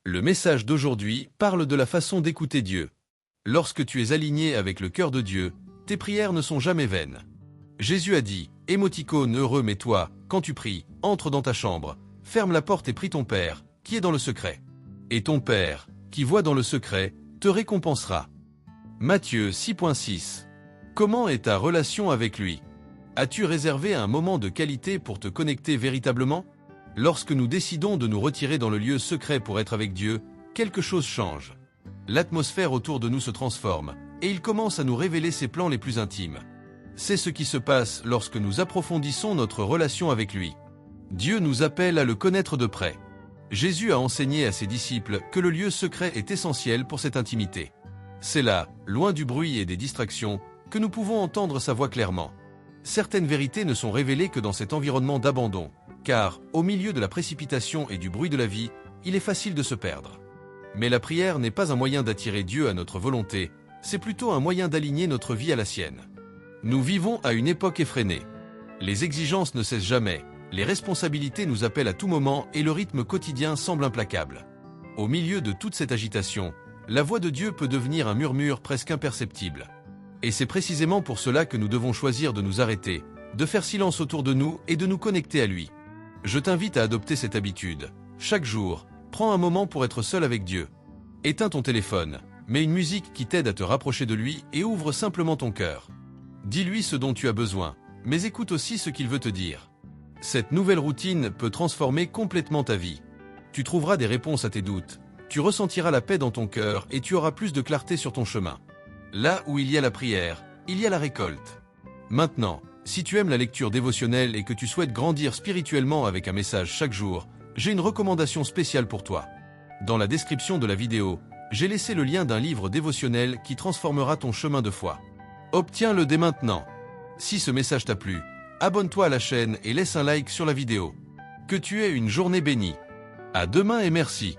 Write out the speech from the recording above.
Le message d'aujourd'hui parle de la façon d'écouter Dieu. Lorsque tu es aligné avec le cœur de Dieu, tes prières ne sont jamais vaines. Jésus a dit, émoticône heureux mais toi, quand tu pries, entre dans ta chambre, ferme la porte et prie ton Père, qui est dans le secret. Et ton Père, qui voit dans le secret, te récompensera. Matthieu 6.6. Comment est ta relation avec lui? As-tu réservé un moment de qualité pour te connecter véritablement? Lorsque nous décidons de nous retirer dans le lieu secret pour être avec Dieu, quelque chose change. L'atmosphère autour de nous se transforme, et il commence à nous révéler ses plans les plus intimes. C'est ce qui se passe lorsque nous approfondissons notre relation avec lui. Dieu nous appelle à le connaître de près. Jésus a enseigné à ses disciples que le lieu secret est essentiel pour cette intimité. C'est là, loin du bruit et des distractions, que nous pouvons entendre sa voix clairement. Certaines vérités ne sont révélées que dans cet environnement d'abandon, car, au milieu de la précipitation et du bruit de la vie, il est facile de se perdre. Mais la prière n'est pas un moyen d'attirer Dieu à notre volonté, c'est plutôt un moyen d'aligner notre vie à la sienne. Nous vivons à une époque effrénée. Les exigences ne cessent jamais, les responsabilités nous appellent à tout moment et le rythme quotidien semble implacable. Au milieu de toute cette agitation, la voix de Dieu peut devenir un murmure presque imperceptible. Et c'est précisément pour cela que nous devons choisir de nous arrêter, de faire silence autour de nous et de nous connecter à lui. Je t'invite à adopter cette habitude. Chaque jour, prends un moment pour être seul avec Dieu. Éteins ton téléphone, mets une musique qui t'aide à te rapprocher de lui et ouvre simplement ton cœur. Dis-lui ce dont tu as besoin, mais écoute aussi ce qu'il veut te dire. Cette nouvelle routine peut transformer complètement ta vie. Tu trouveras des réponses à tes doutes, tu ressentiras la paix dans ton cœur et tu auras plus de clarté sur ton chemin. Là où il y a la prière, il y a la récolte. Maintenant, si tu aimes la lecture dévotionnelle et que tu souhaites grandir spirituellement avec un message chaque jour, j'ai une recommandation spéciale pour toi. Dans la description de la vidéo, j'ai laissé le lien d'un livre dévotionnel qui transformera ton chemin de foi. Obtiens-le dès maintenant. Si ce message t'a plu, abonne-toi à la chaîne et laisse un like sur la vidéo. Que tu aies une journée bénie. À demain et merci.